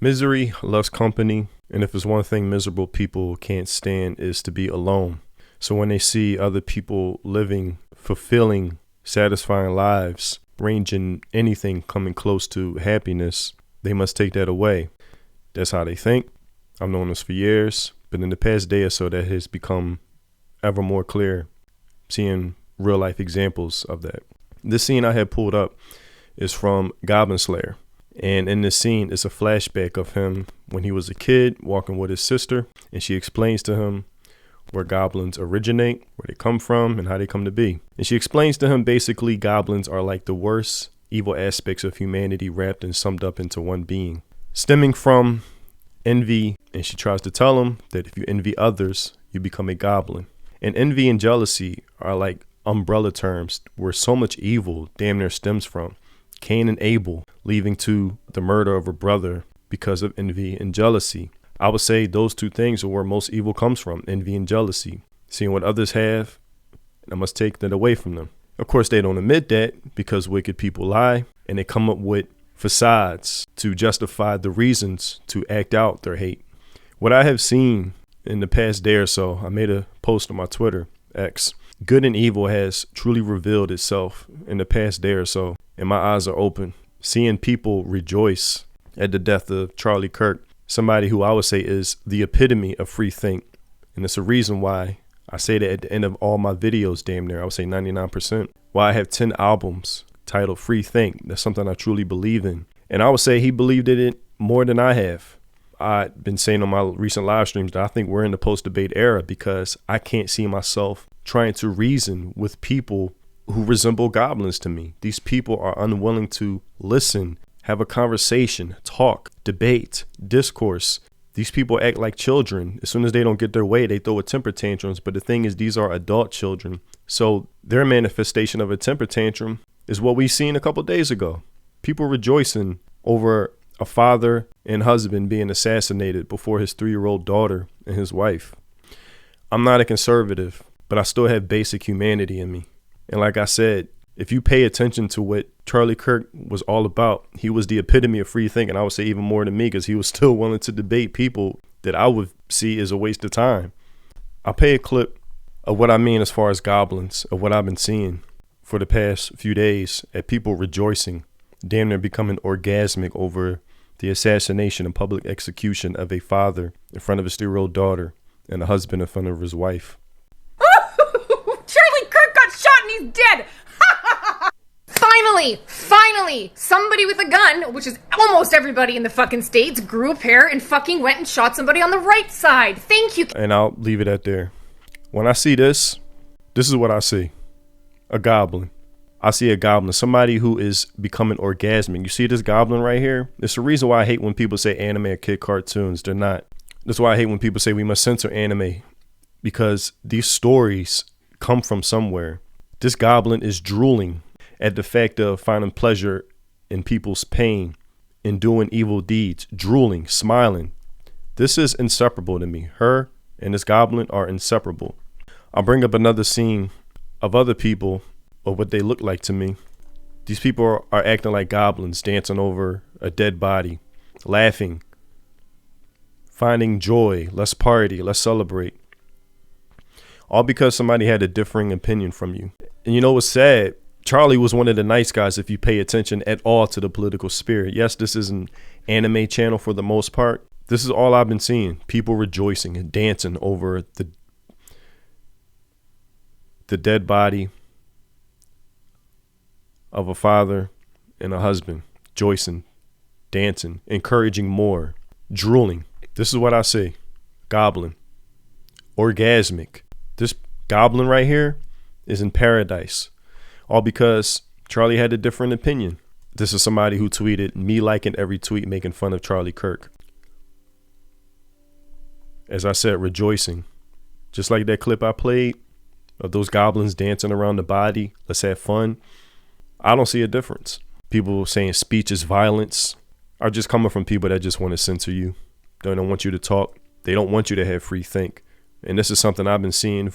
Misery loves company, and if it's one thing miserable people can't stand is to be alone. So when they see other people living fulfilling, satisfying lives, ranging anything coming close to happiness, they must take that away. That's how they think. I've known this for years, but in the past day or so, that has become ever more clear, seeing real life examples of that. This scene I had pulled up is from Goblin Slayer. And in this scene, it's a flashback of him when he was a kid walking with his sister. And she explains to him where goblins originate, where they come from, and how they come to be. And she explains to him basically goblins are like the worst evil aspects of humanity wrapped and summed up into one being, stemming from envy. And she tries to tell him that if you envy others, you become a goblin. And envy and jealousy are like umbrella terms where so much evil damn near stems from. Cain and Abel leading to the murder of a brother because of envy and jealousy. I would say those two things are where most evil comes from, envy and jealousy. Seeing what others have, and I must take that away from them. Of course, they don't admit that because wicked people lie and they come up with facades to justify the reasons to act out their hate. What I have seen in the past day or so, I made a post on my Twitter, X. Good and evil has truly revealed itself in the past day or so, and my eyes are open. Seeing people rejoice at the death of Charlie Kirk, somebody who I would say is the epitome of free think. And it's a reason why I say that at the end of all my videos, damn near, I would say 99%, why I have 10 albums titled Free Think. That's something I truly believe in. And I would say he believed in it more than I have. I've been saying on my recent live streams that I think we're in the post-debate era because I can't see myself trying to reason with people who resemble goblins to me. These people are unwilling to listen, have a conversation, talk, debate, discourse. These people act like children. As soon as they don't get their way, they throw a temper tantrums. But the thing is, these are adult children. So their manifestation of a temper tantrum is what we seen a couple days ago. People rejoicing over a father and husband being assassinated before his 3-year-old daughter and his wife. I'm not a conservative, but I still have basic humanity in me. And like I said, if you pay attention to what Charlie Kirk was all about, he was the epitome of free thinking. I would say even more than me because he was still willing to debate people that I would see as a waste of time. I'll play a clip of what I mean as far as goblins, of what I've been seeing for the past few days at people rejoicing, damn near becoming orgasmic over the assassination and public execution of a father in front of his 3-year-old daughter and a husband in front of his wife. Charlie Kirk got shot and he's dead! Finally, somebody with a gun, which is almost everybody in the fucking States, grew a pair and fucking went and shot somebody on the right side. Thank you. And I'll leave it at there. When I see this is what I see. A goblin. I see a goblin, somebody who is becoming orgasmic. You see this goblin right here? It's the reason why I hate when people say anime or kid cartoons. They're not. That's why I hate when people say we must censor anime, because these stories come from somewhere. This goblin is drooling at the fact of finding pleasure in people's pain, in doing evil deeds, drooling, smiling. This is inseparable to me. Her and this goblin are inseparable. I'll bring up another scene of other people or what they look like to me. These people are acting like goblins, dancing over a dead body, laughing, finding joy. Let's party, let's celebrate. All because somebody had a differing opinion from you. And you know what's sad? Charlie was one of the nice guys if you pay attention at all to the political spirit. Yes, this is an anime channel for the most part. This is all I've been seeing. People rejoicing and dancing over the dead body of a father and a husband, rejoicing, dancing, encouraging more, drooling. This is what I see. Goblin. Orgasmic. This goblin right here is in paradise. All because Charlie had a different opinion. This is somebody who tweeted me liking every tweet making fun of Charlie Kirk. As I said, rejoicing. Just like that clip I played of those goblins dancing around the body. Let's have fun. I don't see a difference. People saying speech is violence are just coming from people that just want to censor you. They don't want you to talk. They don't want you to have free think. And this is something I've been seeing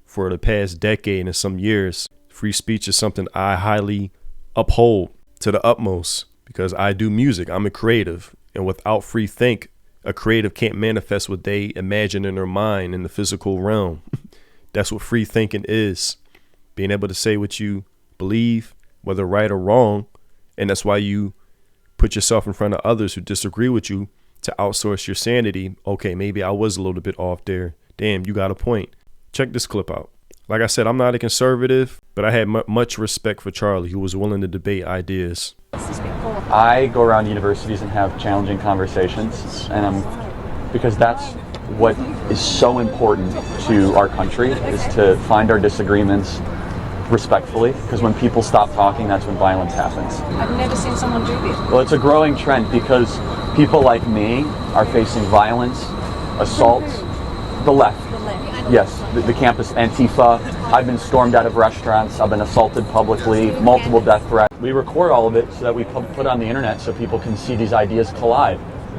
for the past decade and some years. Free speech is something I highly uphold to the utmost because I do music. I'm a creative. And without free think, a creative can't manifest what they imagine in their mind in the physical realm. That's what free thinking is. Being able to say what you believe, whether right or wrong. And that's why you put yourself in front of others who disagree with you to outsource your sanity. Okay, maybe I was a little bit off there. Damn, you got a point. Check this clip out. Like I said, I'm not a conservative, but I had much respect for Charlie, who was willing to debate ideas. I go around universities and have challenging conversations, and because that's what is so important to our country, is to find our disagreements respectfully, because when people stop talking, that's when violence happens. I've never seen someone do this. Well, it's a growing trend because people like me are facing violence, assault, the left. Yes, the campus Antifa. I've been stormed out of restaurants. I've been assaulted publicly, multiple death threats. We record all of it so that we put on the internet so people can see these ideas collide.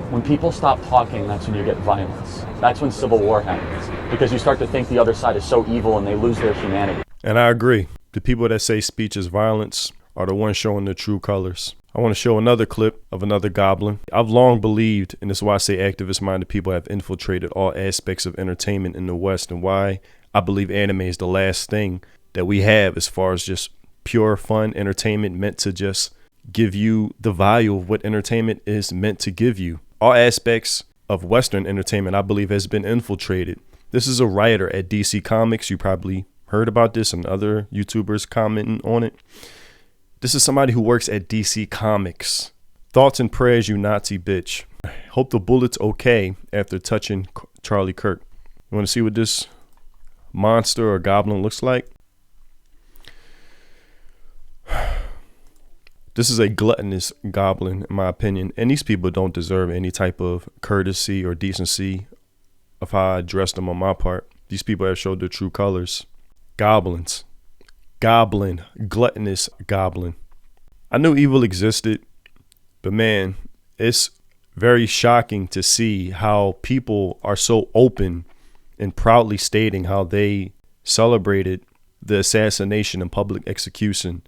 When people stop talking, that's when you get violence. That's when civil war happens, because you start to think the other side is so evil and they lose their humanity. And I agree. The people that say speech is violence are the ones showing their true colors. I want to show another clip of another goblin. I've long believed, and this is why I say activist-minded people have infiltrated all aspects of entertainment in the West, and why I believe anime is the last thing that we have as far as just pure fun entertainment meant to just give you the value of what entertainment is meant to give you. All aspects of Western entertainment, I believe, has been infiltrated. This is a writer at DC Comics. You probably heard about this and other YouTubers commenting on it. This is somebody who works at DC Comics. Thoughts and prayers, you Nazi bitch. Hope the bullet's okay after touching Charlie Kirk. You want to see what this monster or goblin looks like? This is a gluttonous goblin, in my opinion. And these people don't deserve any type of courtesy or decency of how I addressed them on my part. These people have showed their true colors. Goblins. Goblin. Gluttonous goblin. I knew evil existed, but man, it's very shocking to see how people are so open and proudly stating how they celebrated the assassination and public execution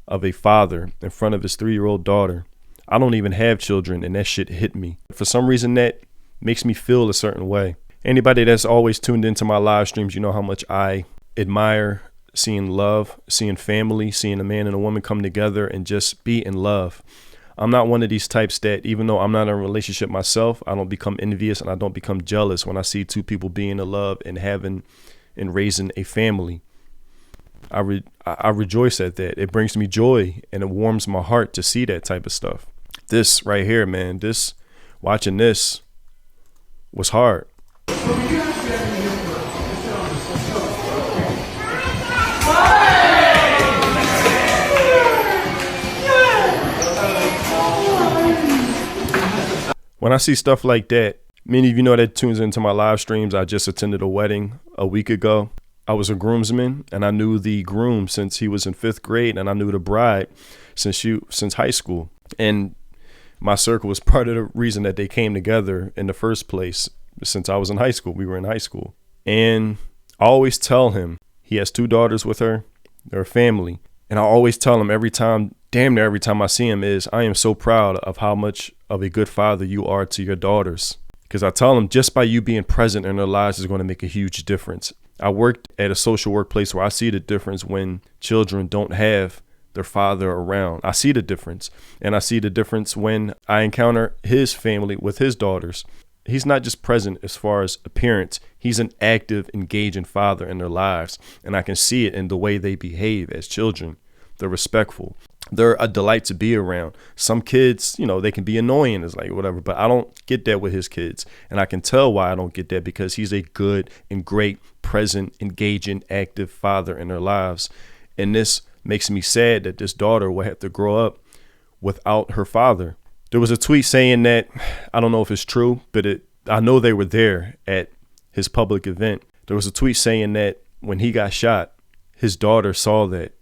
of a father in front of his 3-year-old daughter. I don't even have children, and that shit hit me. For some reason, that makes me feel a certain way. Anybody that's always tuned into my live streams, you know how much I admire seeing love, seeing family, seeing a man and a woman come together and just be in love. I'm not one of these types that, even though I'm not in a relationship myself, I don't become envious and I don't become jealous when I see two people being in love and having and raising a family. I rejoice at that. It brings me joy and it warms my heart to see that type of stuff. This right here, man, watching this was hard. When I see stuff like that, many of you know that tunes into my live streams. I just attended a wedding a week ago. I was a groomsman, and I knew the groom since he was in 5th grade, and I knew the bride since high school. And my circle was part of the reason that they came together in the first place. Since I was in high school, we were in high school. And I always tell him, he has 2 daughters with her, they're a family. And I always tell him damn near every time I see him I am so proud of how much of a good father you are to your daughters. Because I tell them just by you being present in their lives is going to make a huge difference. I worked at a social workplace where I see the difference when children don't have their father around. I see the difference. And I see the difference when I encounter his family with his daughters. He's not just present as far as appearance. He's an active, engaging father in their lives. And I can see it in the way they behave as children. They're respectful. They're a delight to be around. Some kids, they can be annoying, it's like whatever, but I don't get that with his kids. And I can tell why I don't get that, because he's a good and great, present, engaging, active father in their lives. And this makes me sad that this daughter will have to grow up without her father. There was a tweet saying that, I don't know if it's true, but I know they were there at his public event. There was a tweet saying that when he got shot, his daughter saw that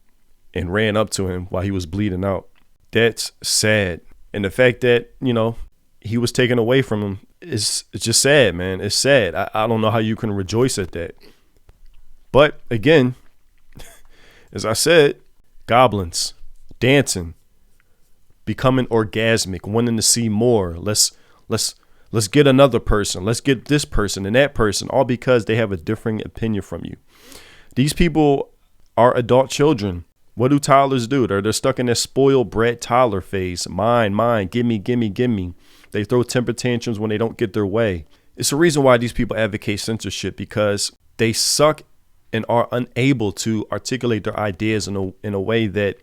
and ran up to him while he was bleeding out. That's sad. And the fact that, he was taken away from him it's just sad, man. It's sad. I don't know how you can rejoice at that. But again, as I said, goblins, dancing, becoming orgasmic, wanting to see more. Let's Let's get another person. Let's get this person and that person, all because they have a differing opinion from you. These people are adult children. What do toddlers do? They're stuck in that spoiled brat toddler phase. Mine, gimme, gimme, gimme. They throw temper tantrums when they don't get their way. It's the reason why these people advocate censorship, because they suck and are unable to articulate their ideas in a way that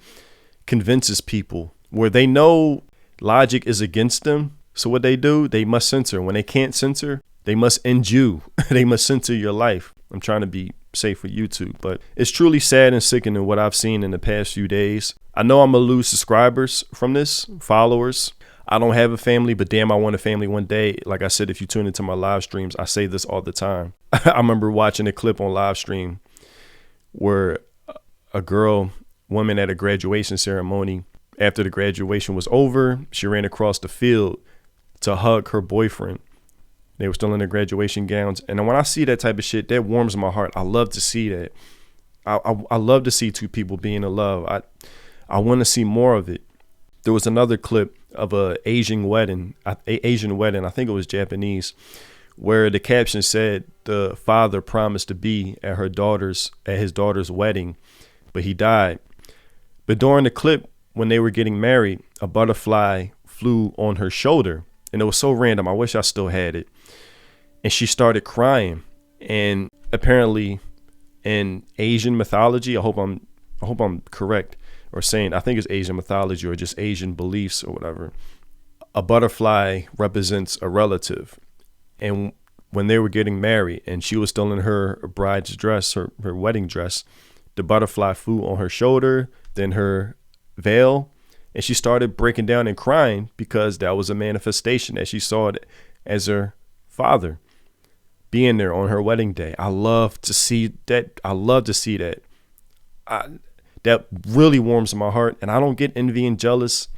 convinces people, where they know logic is against them. So what they do, they must censor. When they can't censor, they must end you. They must censor your life. I'm trying to be safe for YouTube, but it's truly sad and sickening what I've seen in the past few days. I know I'm gonna lose subscribers from this, followers. I don't have a family, but damn, I want a family one day. Like I said, if you tune into my live streams, I say this all the time. I remember watching a clip on live stream where a woman at a graduation ceremony, after the graduation was over, she ran across the field to hug her boyfriend. They were still in their graduation gowns. And when I see that type of shit, that warms my heart. I love to see that. I love to see two people being in love. I want to see more of it. There was another clip of an Asian wedding. I think it was Japanese, where the caption said the father promised to be at his daughter's wedding, but he died. But during the clip, when they were getting married, a butterfly flew on her shoulder, and it was so random. I wish I still had it. And she started crying. And apparently, in Asian mythology, I hope I'm correct, or saying, I think it's Asian mythology or just Asian beliefs or whatever, a butterfly represents a relative. And when they were getting married and she was still in her bride's dress, her wedding dress, the butterfly flew on her shoulder, then her veil, and she started breaking down and crying because that was a manifestation that she saw it as her father being there on her wedding day. I love to see that. That really warms my heart, and I don't get envy and jealous.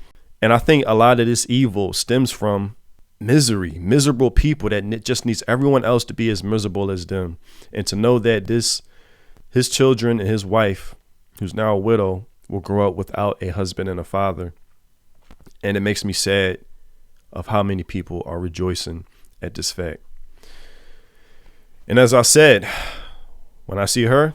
And I think a lot of this evil stems from miserable people that just needs everyone else to be as miserable as them. And to know that his children and his wife, who's now a widow, will grow up without a husband and a father. And it makes me sad of how many people are rejoicing at this fact. And as I said, when I see her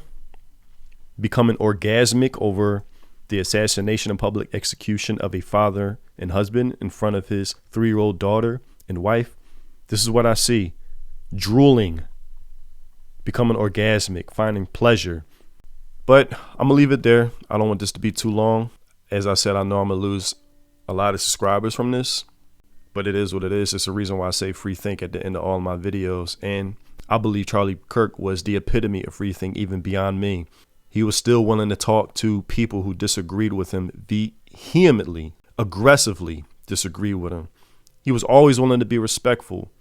becoming orgasmic over the assassination and public execution of a father and husband in front of his 3-year-old daughter and wife, this is what I see. Drooling, becoming orgasmic, finding pleasure. But I'm going to leave it there. I don't want this to be too long. As I said, I know I'm going to lose a lot of subscribers from this, but it is what it is. It's the reason why I say free think at the end of all my videos. And I believe Charlie Kirk was the epitome of free think, even beyond me. He was still willing to talk to people who disagreed with him vehemently, aggressively disagreed with him. He was always willing to be respectful.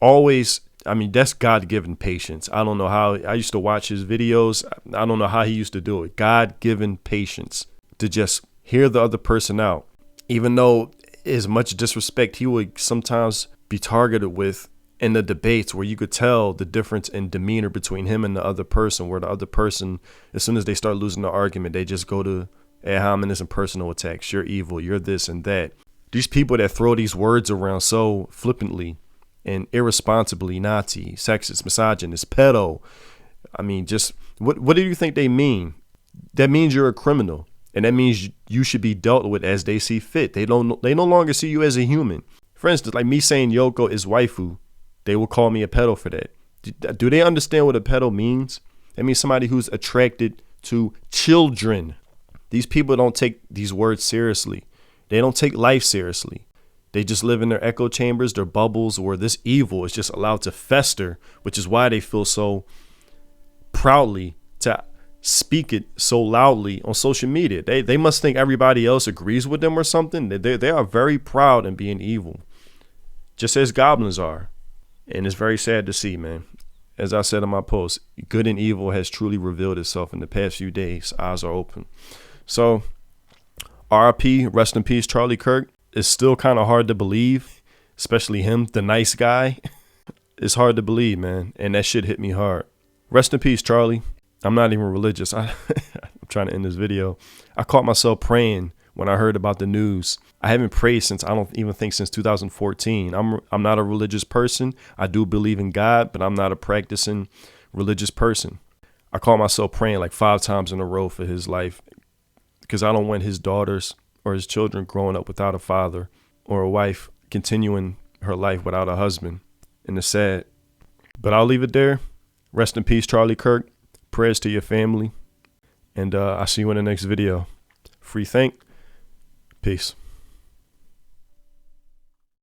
Always, that's God-given patience. I don't know how. I used to watch his videos. I don't know how he used to do it. God-given patience to just hear the other person out. Even though as much disrespect he would sometimes be targeted with in the debates, where you could tell the difference in demeanor between him and the other person, where the other person, as soon as they start losing the argument, they just go to ad hominem and personal attacks. You're evil. You're this and that. These people that throw these words around so flippantly and irresponsibly, Nazi, sexist, misogynist, pedo. Just what do you think they mean? That means you're a criminal, and that means you should be dealt with as they see fit. They no longer see you as a human. For instance, like me saying Yoko is waifu, they will call me a pedo for that. Do they understand what a pedo means? That means somebody who's attracted to children. These people don't take these words seriously. They don't take life seriously. They just live in their echo chambers, their bubbles, where this evil is just allowed to fester, which is why they feel so proudly to speak it so loudly on social media. They must think everybody else agrees with them or something. They are very proud in being evil, just as goblins are. And it's very sad to see, man. As I said in my post, good and evil has truly revealed itself in the past few days. Eyes are open. So R.I.P, rest in peace, Charlie Kirk. It's still kind of hard to believe, especially him, the nice guy. It's hard to believe, man. And that shit hit me hard. Rest in peace, Charlie. I'm not even religious. I'm trying to end this video. I caught myself praying when I heard about the news. I haven't prayed since, I don't even think since 2014. I'm not a religious person. I do believe in God, but I'm not a practicing religious person. I call myself praying like 5 times in a row for his life because I don't want his daughters or his children growing up without a father or a wife continuing her life without a husband. And it's sad. But I'll leave it there. Rest in peace, Charlie Kirk. Prayers to your family. And I'll see you in the next video. Free think. Peace.